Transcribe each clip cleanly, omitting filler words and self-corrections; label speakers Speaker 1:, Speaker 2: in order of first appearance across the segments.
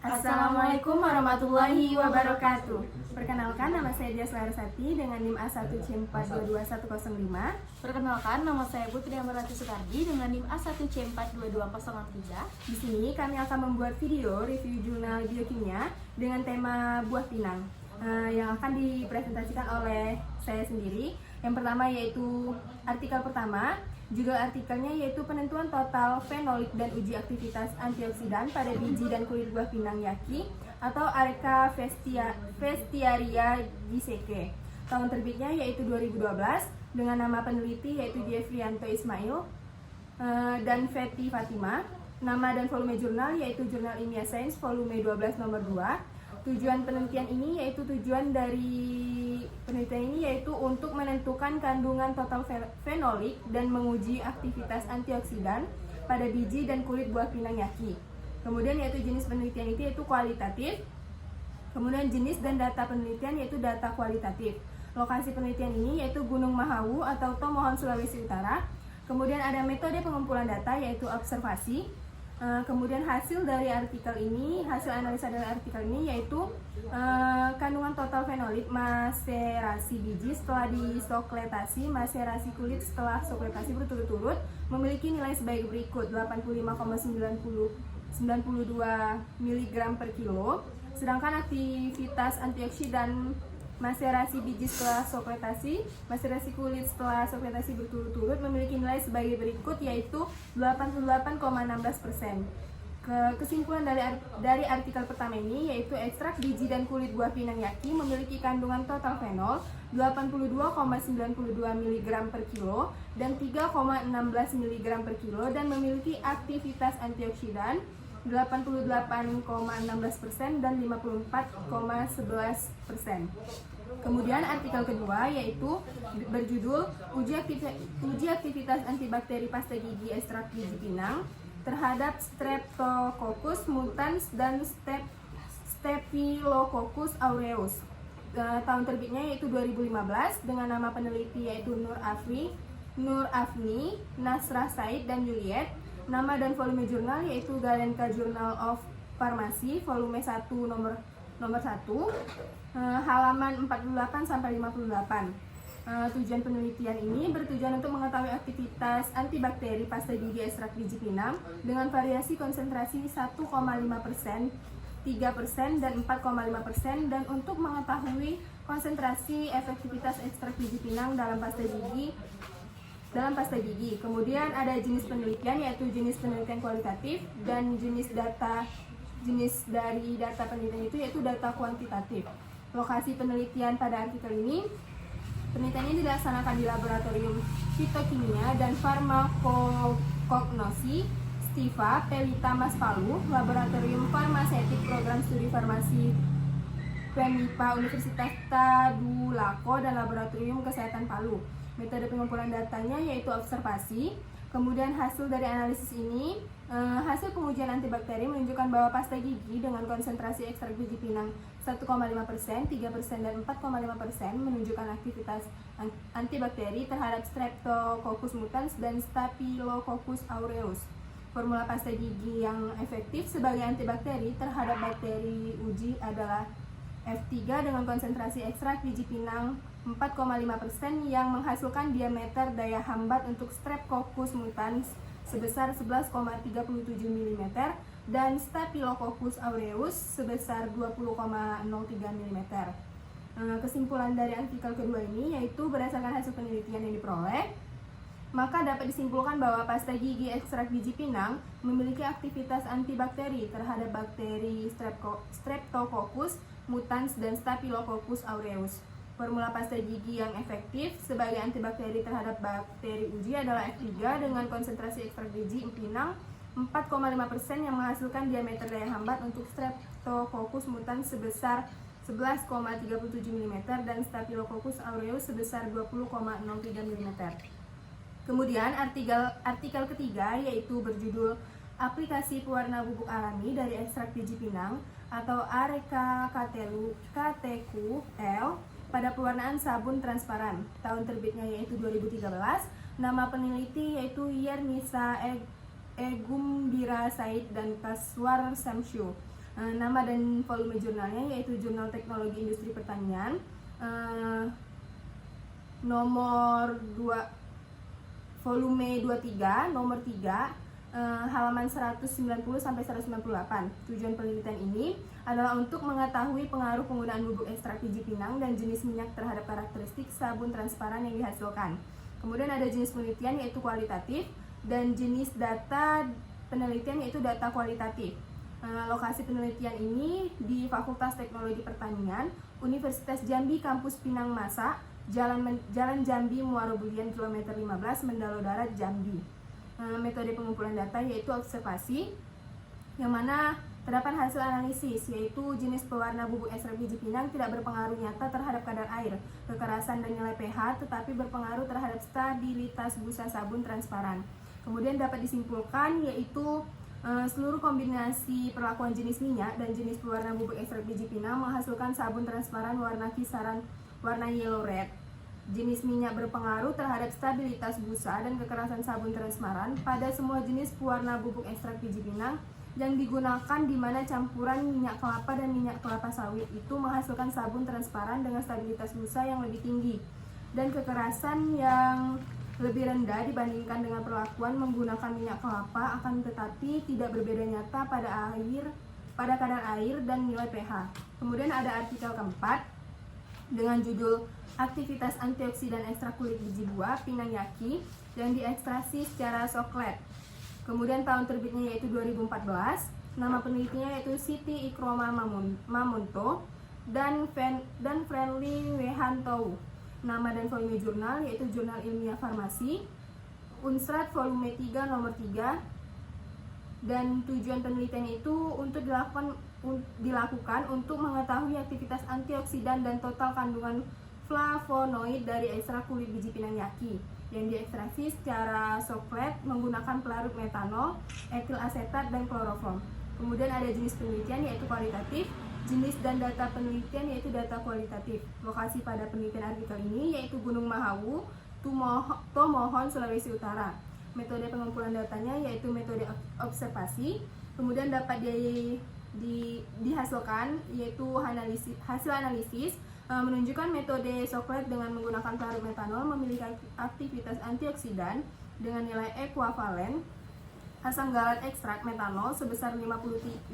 Speaker 1: Assalamualaikum warahmatullahi wabarakatuh. Perkenalkan, nama saya Dias Larasati dengan NIM A1C4222105.
Speaker 2: Perkenalkan, nama saya Putri Amarati Sukardi dengan NIM A1C42203.
Speaker 1: Di sini kami akan membuat video review jurnal biokimia dengan tema buah pinang yang akan dipresentasikan oleh saya sendiri. Yang pertama yaitu artikel pertama. Judul artikelnya yaitu penentuan total fenolik dan uji aktivitas antioksidan pada biji dan kulit buah pinang yaki atau Areca Vestiaria giseke. Tahun terbitnya yaitu 2012 dengan nama peneliti yaitu Jeffrianto Ismail dan Feti Fatima. Nama dan volume jurnal yaitu Jurnal Ilmiah Sains volume 12 nomor 2. Tujuan penelitian ini yaitu untuk menentukan kandungan total fenolik dan menguji aktivitas antioksidan pada biji dan kulit buah pinang yaki. Kemudian yaitu jenis penelitian itu yaitu kualitatif. Kemudian jenis dan data penelitian yaitu data kualitatif. Lokasi penelitian ini yaitu Gunung Mahawu atau Tomohon, Sulawesi Utara. Kemudian ada metode pengumpulan data yaitu observasi. Kemudian hasil analisa dari artikel ini yaitu kandungan total fenolik, maserasi biji setelah disokletasi, maserasi kulit setelah sokletasi berturut-turut memiliki nilai sebagai berikut: 85,92 mg per kilo. Sedangkan aktivitas antioksidan maserasi biji setelah sokletasi, maserasi kulit setelah sokletasi berturut-turut memiliki nilai sebagai berikut yaitu 88,16%. Kesimpulan dari artikel pertama ini yaitu ekstrak biji dan kulit buah pinang yaki memiliki kandungan total fenol 82,92 mg per kilo dan 3,16 mg per kilo dan memiliki aktivitas antioksidan 88,16% dan 54,11%. Kemudian artikel kedua yaitu berjudul uji aktivitas antibakteri pasta gigi ekstrak biji pinang terhadap Streptococcus mutans dan Staphylococcus aureus. Tahun terbitnya yaitu 2015 dengan nama peneliti yaitu Nur Afni, Nasrah Said dan Juliet. Nama dan volume jurnal yaitu Galenica Journal of Pharmacy volume 1 nomor 1, halaman 48 sampai 58. Tujuan penelitian ini bertujuan untuk mengetahui aktivitas antibakteri pasta gigi ekstrak biji pinang dengan variasi konsentrasi 1,5%, 3%, dan 4,5% dan untuk mengetahui konsentrasi efektivitas ekstrak biji pinang dalam pasta gigi. Kemudian ada jenis penelitian yaitu jenis penelitian kualitatif dan jenis dari data penelitian itu yaitu data kuantitatif. Lokasi penelitian pada artikel ini, penelitian ini dilaksanakan di Laboratorium Fitokimia dan Farmakognosi Stiva Pelita Mas Palu, Laboratorium Farmasetik Program Studi Farmasi PEMIPA Universitas Tadulako dan Laboratorium Kesehatan Palu. Metode pengumpulan datanya yaitu observasi. Kemudian hasil dari analisis ini, hasil pengujian antibakteri menunjukkan bahwa pasta gigi dengan konsentrasi ekstrak biji pinang 1,5%, 3%, dan 4,5% menunjukkan aktivitas antibakteri terhadap Streptococcus mutans dan Staphylococcus aureus. Formula pasta gigi yang efektif sebagai antibakteri terhadap bakteri uji adalah F3 dengan konsentrasi ekstrak biji pinang 4,5% yang menghasilkan diameter daya hambat untuk Streptococcus mutans sebesar 11,37 mm dan Staphylococcus aureus sebesar 20,03 mm. Kesimpulan dari artikel kedua ini yaitu berdasarkan hasil penelitian yang diperoleh, maka dapat disimpulkan bahwa pasta gigi ekstrak biji pinang memiliki aktivitas antibakteri terhadap bakteri Streptococcus mutans dan Staphylococcus aureus. Formula pasta gigi yang efektif sebagai antibakteri terhadap bakteri uji adalah F3 dengan konsentrasi ekstrak biji pinang 4,5% yang menghasilkan diameter daya hambat untuk Streptococcus mutans sebesar 11,37 mm dan Staphylococcus aureus sebesar 20,03 mm. Kemudian artikel ketiga yaitu berjudul aplikasi pewarna bubuk alami dari ekstrak biji pinang atau Areca KTQ-L pada pewarnaan sabun transparan. Tahun terbitnya yaitu 2013. Nama peneliti yaitu Yernisa Egumbira Said dan Kaswar Samsyu. Nama dan volume jurnalnya yaitu Jurnal Teknologi Industri Pertanian, nomor 2, volume 23, nomor 3, halaman 190 sampai 198. Tujuan penelitian ini adalah untuk mengetahui pengaruh penggunaan bubuk ekstrak biji pinang dan jenis minyak terhadap karakteristik sabun transparan yang dihasilkan. Kemudian ada jenis penelitian yaitu kualitatif dan jenis data penelitian yaitu data kualitatif. Lokasi penelitian ini di Fakultas Teknologi Pertanian, Universitas Jambi, Kampus Pinang Masa, Jalan Jambi Muaro Bulian kilometer 15, Mendalo Darat, Jambi. Metode pengumpulan data yaitu observasi, yang mana terdapat hasil analisis, yaitu jenis pewarna bubuk ekstrak biji pinang tidak berpengaruh nyata terhadap kadar air, kekerasan dan nilai pH, tetapi berpengaruh terhadap stabilitas busa sabun transparan. Kemudian dapat disimpulkan yaitu seluruh kombinasi perlakuan jenis minyak dan jenis pewarna bubuk ekstrak biji pinang menghasilkan sabun transparan warna kisaran warna yellow red. Jenis minyak berpengaruh terhadap stabilitas busa dan kekerasan sabun transparan pada semua jenis pewarna bubuk ekstrak biji pinang yang digunakan, di mana campuran minyak kelapa dan minyak kelapa sawit itu menghasilkan sabun transparan dengan stabilitas busa yang lebih tinggi dan kekerasan yang lebih rendah dibandingkan dengan perlakuan menggunakan minyak kelapa, akan tetapi tidak berbeda nyata pada kadar air dan nilai pH. Kemudian ada artikel keempat dengan judul Aktivitas Antioksidan Ekstrak Kulit Biji Buah Pinang Yaki yang diekstraksi secara soklet. Kemudian tahun terbitnya yaitu 2014. Nama penelitinya yaitu Siti Ikroma Mamunto dan Friendly Wehantou. Nama dan volume jurnal yaitu Jurnal Ilmiah Farmasi, Unsrat volume 3 nomor 3. Dan tujuan penelitian itu untuk dilakukan untuk mengetahui aktivitas antioksidan dan total kandungan flavonoid dari ekstrak kulit biji pinang yaki yang diekstraksi secara soklet menggunakan pelarut metanol, etil asetat, dan kloroform. Kemudian ada jenis penelitian yaitu kualitatif, jenis dan data penelitian yaitu data kualitatif. Lokasi pada penelitian artikel ini yaitu Gunung Mahawu, Tomohon, Sulawesi Utara. Metode pengumpulan datanya yaitu metode observasi. Kemudian dapat dihasilkan yaitu hasil analisis menunjukkan metode soklet dengan menggunakan pelarut metanol memiliki aktivitas antioksidan dengan nilai ekuivalen asam galat ekstrak metanol sebesar 59,33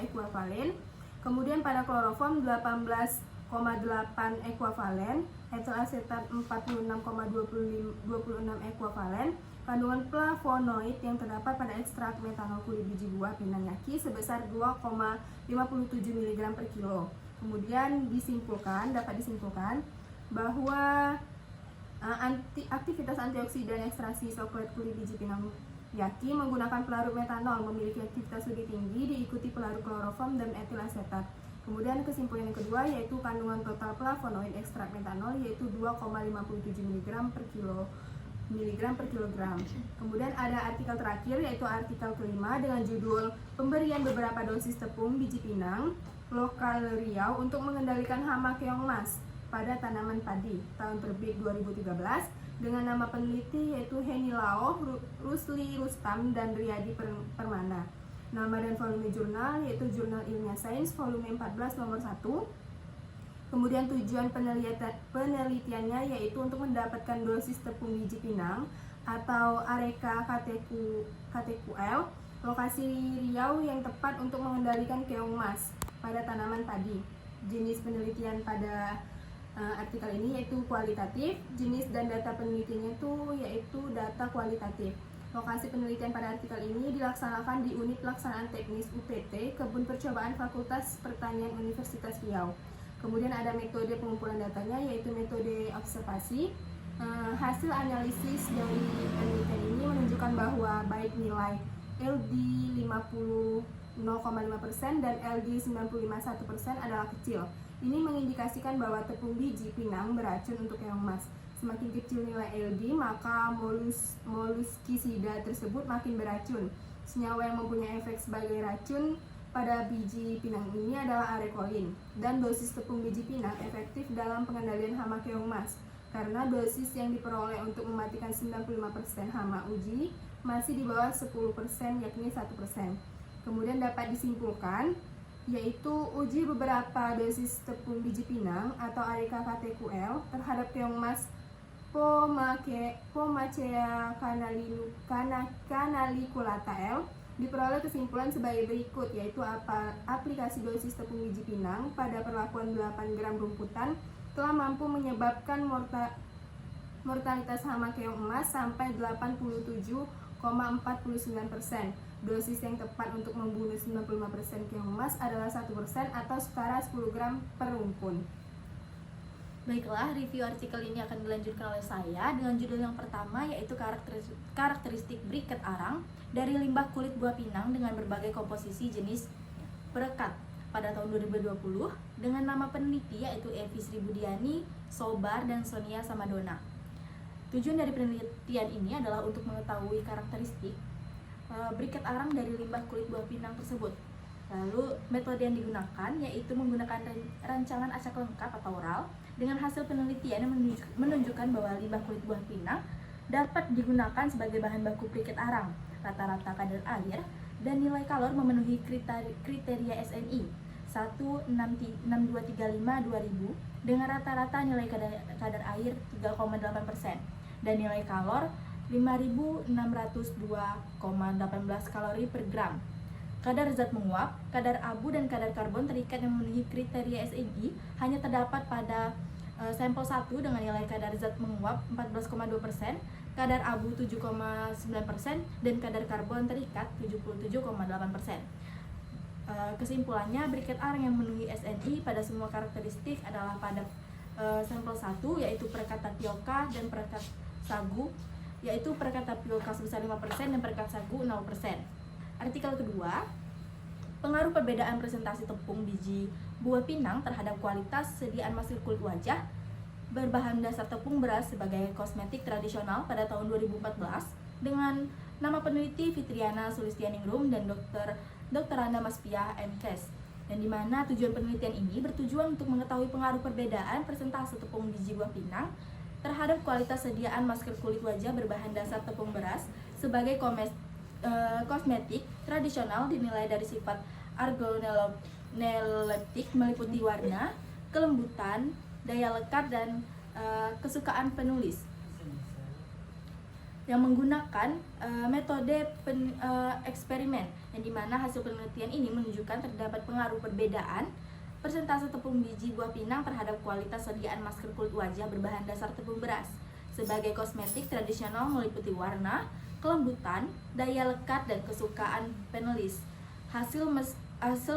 Speaker 1: ekuivalen. Kemudian pada kloroform 18,8 ekuivalen, etil asetat 46,26 ekuivalen. Kandungan flavonoid yang terdapat pada ekstrak metanol kulit biji buah pinang yaki sebesar 2,57 mg per kilo. Kemudian dapat disimpulkan bahwa aktivitas antioksidan ekstraksi soklet kulit biji pinang yaki menggunakan pelarut metanol memiliki aktivitas lebih tinggi diikuti pelarut kloroform dan etil asetat. Kemudian kesimpulan yang kedua yaitu kandungan total flavonoid ekstrak metanol yaitu 2,57 mg per kilogram. Kemudian ada artikel terakhir yaitu artikel kelima dengan judul Pemberian beberapa dosis tepung biji pinang lokal Riau untuk mengendalikan hama keong mas pada tanaman padi, tahun terbit 2013, dengan nama peneliti yaitu Heni Lao, Rusli Rustam, dan Riyadi Permana. Nama dan volume jurnal yaitu Jurnal Ilmiah Sains volume 14 nomor 1. Kemudian tujuan penelitiannya yaitu untuk mendapatkan dosis tepung biji pinang atau Areca KTQL lokasi Riau yang tepat untuk mengendalikan keong mas pada tanaman padi. Jenis penelitian pada artikel ini yaitu kualitatif, jenis dan data penelitiannya yaitu data kualitatif. Lokasi penelitian pada artikel ini dilaksanakan di Unit Pelaksanaan Teknis UPT Kebun Percobaan Fakultas Pertanian Universitas Riau. Kemudian ada metode pengumpulan datanya yaitu metode observasi. Hasil analisis dari penelitian ini menunjukkan bahwa baik nilai LD 50,5% dan LD 95,1% adalah kecil. Ini mengindikasikan bahwa tepung biji pinang beracun untuk keong mas. Semakin kecil nilai LD, maka moluskisida tersebut makin beracun. Senyawa yang mempunyai efek sebagai racun pada biji pinang ini adalah arekolin. Dan dosis tepung biji pinang efektif dalam pengendalian hama keong mas, karena dosis yang diperoleh untuk mematikan 95% hama uji masih di bawah 10%, yakni 1%. Kemudian dapat disimpulkan yaitu uji beberapa dosis tepung biji pinang atau Areca KTQL terhadap keong emas Pomacea canaliculata L diperoleh kesimpulan sebagai berikut, yaitu aplikasi dosis tepung biji pinang pada perlakuan 8 gram rumputan telah mampu menyebabkan mortalitas hama keong emas sampai 87,49%. Dosis yang tepat untuk membunuh 95% keong emas adalah 1% atau setara 10 gram per rumpun.
Speaker 2: Baiklah, review artikel ini akan dilanjutkan oleh saya dengan judul yang pertama, yaitu karakteristik briket arang dari limbah kulit buah pinang dengan berbagai komposisi jenis perekat pada tahun 2020 dengan nama peneliti yaitu Evi Sribudiani, Sobar, dan Sonia Samadona. Tujuan dari penelitian ini adalah untuk mengetahui karakteristik briket arang dari limbah kulit buah pinang tersebut. Lalu metode yang digunakan yaitu menggunakan rancangan acak lengkap atau RAL dengan hasil penelitian yang menunjukkan bahwa limbah kulit buah pinang dapat digunakan sebagai bahan baku briket arang. Rata-rata kadar air dan nilai kalor memenuhi kriteria SNI 16235/2000 dengan rata-rata nilai kadar air 3,8% dan nilai kalor 5.602,18 kalori per gram. Kadar zat menguap, kadar abu, dan kadar karbon terikat yang memenuhi kriteria SNI hanya terdapat pada sampel 1 dengan nilai kadar zat menguap 14,2%, kadar abu 7,9%, dan kadar karbon terikat 77,8%. Kesimpulannya, briket arang yang memenuhi SNI pada semua karakteristik adalah pada sampel 1 yaitu perekat tapioka dan perekat sagu, yaitu perekat tapioka sebesar 5% dan perekat sagu 0%. Artikel kedua, pengaruh perbedaan presentasi tepung biji buah pinang terhadap kualitas sediaan masker kulit wajah berbahan dasar tepung beras sebagai kosmetik tradisional pada tahun 2014 dengan nama peneliti Fitriana Sulistianingrum dan Dr. Anda Maspia MKes, dan di mana tujuan penelitian ini bertujuan untuk mengetahui pengaruh perbedaan presentasi tepung biji buah pinang terhadap kualitas sediaan masker kulit wajah berbahan dasar tepung beras sebagai kosmetik tradisional dinilai dari sifat organoleptik meliputi warna, kelembutan, daya lekat, dan kesukaan penulis yang menggunakan metode eksperimen, yang dimana hasil penelitian ini menunjukkan terdapat pengaruh perbedaan persentase tepung biji buah pinang terhadap kualitas sediaan masker kulit wajah berbahan dasar tepung beras sebagai kosmetik tradisional meliputi warna, kelembutan, daya lekat, dan kesukaan penulis. Hasil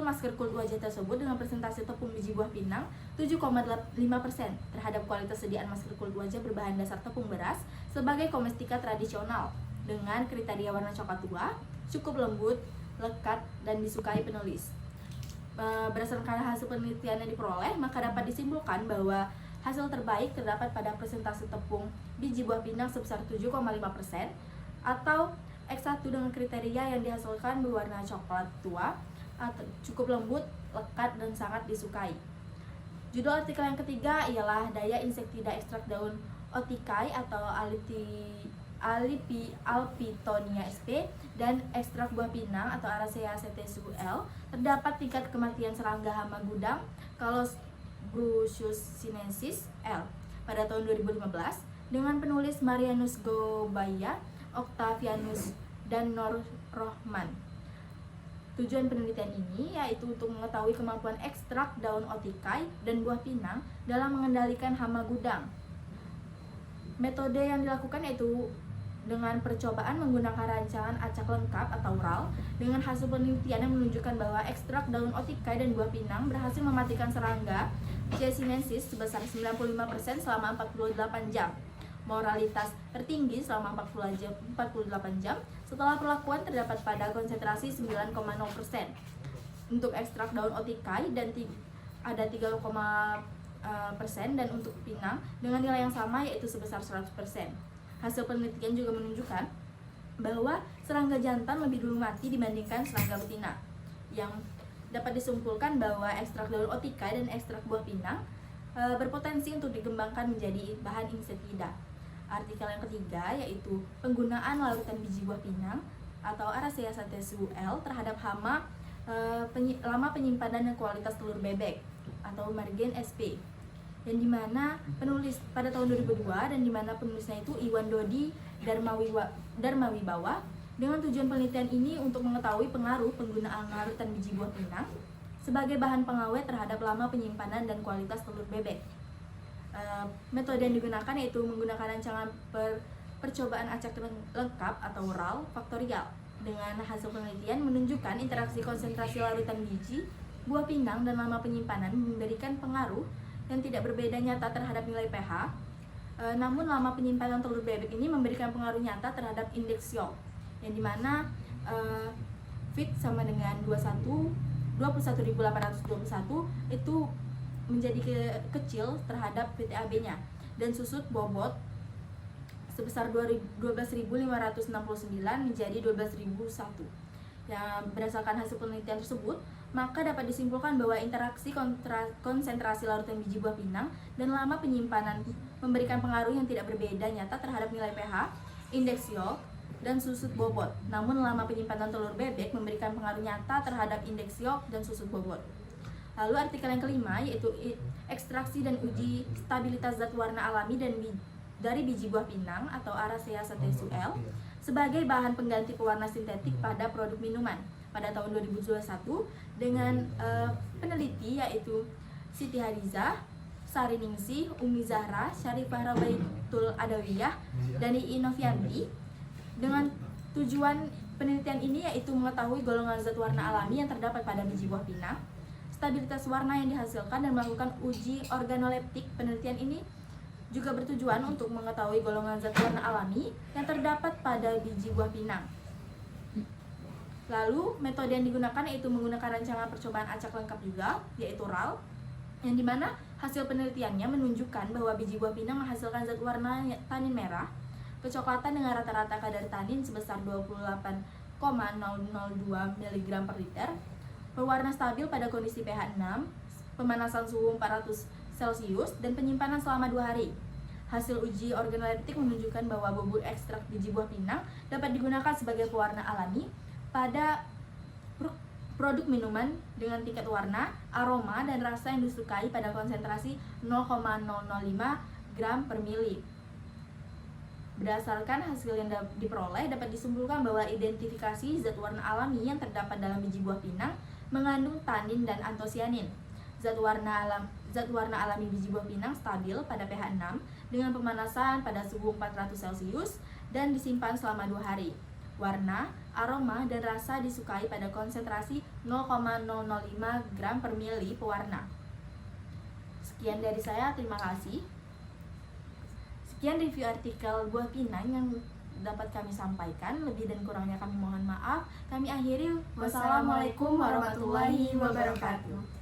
Speaker 2: masker kulit wajah tersebut dengan presentasi tepung biji buah pinang 7,5% terhadap kualitas sediaan masker kulit wajah berbahan dasar tepung beras sebagai kosmetika tradisional dengan kriteria warna coklat tua, cukup lembut, lekat, dan disukai penulis. Berdasarkan hasil penelitian yang diperoleh, maka dapat disimpulkan bahwa hasil terbaik terdapat pada presentasi tepung biji buah pinang sebesar 7,5% atau X1 dengan kriteria yang dihasilkan berwarna coklat tua, atau cukup lembut, lekat, dan sangat disukai. Judul artikel yang ketiga ialah daya insektisida ekstrak daun otikai atau Alpitonia sp dan ekstrak buah pinang atau Aracea ctsul. Terdapat tingkat kematian serangga hama gudang Calos bruciosinensis L pada tahun 2015 dengan penulis Marianus Gobaya, Octavianus, dan Nur Rohman. Tujuan penelitian ini yaitu untuk mengetahui kemampuan ekstrak daun otikai dan buah pinang dalam mengendalikan hama gudang. Metode yang dilakukan yaitu dengan percobaan menggunakan rancangan acak lengkap atau RAL dengan hasil penelitian yang menunjukkan bahwa ekstrak daun otikai dan buah pinang berhasil mematikan serangga Chiasinensis sebesar 95% selama 48 jam. Moralitas tertinggi selama 48 jam setelah perlakuan terdapat pada konsentrasi 9,0%. Untuk ekstrak daun otikai dan ada 3,% dan untuk pinang dengan nilai yang sama yaitu sebesar 100%. Hasil penelitian juga menunjukkan bahwa serangga jantan lebih dulu mati dibandingkan serangga betina. Yang dapat disimpulkan bahwa ekstrak daun otikai dan ekstrak buah pinang berpotensi untuk dikembangkan menjadi bahan insektisida. Artikel yang ketiga yaitu penggunaan larutan biji buah pinang atau Araceae SL terhadap hama lama penyimpanan dan kualitas telur bebek atau margen SP, yang dimana penulis pada tahun 2002 dan dimana penulisnya itu Iwan Dodi Darmawibawa, dengan tujuan penelitian ini untuk mengetahui pengaruh penggunaan larutan biji buah pinang sebagai bahan pengawet terhadap lama penyimpanan dan kualitas telur bebek. Metode yang digunakan yaitu menggunakan rancangan percobaan acak lengkap atau RAL faktorial. Dengan hasil penelitian menunjukkan interaksi konsentrasi larutan biji buah pinang dan lama penyimpanan memberikan pengaruh yang tidak berbeda nyata terhadap nilai pH. Namun lama penyimpanan telur bebek ini memberikan pengaruh nyata terhadap indeks Yolk, yang dimana fit sama dengan 21.821 itu menjadi kecil terhadap VTAB-nya, dan susut bobot sebesar 12.569 menjadi 12.001. Yang berdasarkan hasil penelitian tersebut, maka dapat disimpulkan bahwa interaksi konsentrasi larutan biji buah pinang dan lama penyimpanan memberikan pengaruh yang tidak berbeda nyata terhadap nilai pH, indeks Yolk, dan susut bobot. Namun lama penyimpanan telur bebek memberikan pengaruh nyata terhadap indeks Yolk dan susut bobot. Lalu artikel yang kelima yaitu ekstraksi dan uji stabilitas zat warna alami dari biji buah pinang atau Araceae SL sebagai bahan pengganti pewarna sintetik pada produk minuman pada tahun 2021 dengan peneliti yaitu Siti Hadiza, Sari Ningsih, Umi Zahra, Syarifah Rabaitul Adawiyah, dan Ii Novianti. Dengan tujuan penelitian ini yaitu mengetahui golongan zat warna alami yang terdapat pada biji buah pinang, stabilitas warna yang dihasilkan, dan melakukan uji organoleptik. Penelitian ini juga bertujuan untuk mengetahui golongan zat warna alami yang terdapat pada biji buah pinang. Lalu metode yang digunakan yaitu menggunakan rancangan percobaan acak lengkap juga, yaitu RAL, yang dimana hasil penelitiannya menunjukkan bahwa biji buah pinang menghasilkan zat warna tanin merah kecoklatan dengan rata-rata kadar tanin sebesar 28,002 mg per liter, berwarna stabil pada kondisi pH 6, pemanasan suhu 400 Celcius, dan penyimpanan selama 2 hari. Hasil uji organoleptik menunjukkan bahwa bubuk ekstrak biji buah pinang dapat digunakan sebagai pewarna alami pada produk minuman dengan tingkat warna, aroma, dan rasa yang disukai pada konsentrasi 0,005 gram per mili. Berdasarkan hasil yang diperoleh, dapat disimpulkan bahwa identifikasi zat warna alami yang terdapat dalam biji buah pinang mengandung tanin dan antosianin. Zat warna alami biji buah pinang stabil pada pH 6 dengan pemanasan pada suhu 400 Celcius dan disimpan selama 2 hari. Warna, aroma, dan rasa disukai pada konsentrasi 0,005 gram per mili pewarna. Sekian dari saya, terima kasih. Sekian review artikel buah pinang yang dapat kami sampaikan. Lebih dan kurangnya kami mohon maaf. Kami akhiri. Wassalamualaikum warahmatullahi wabarakatuh.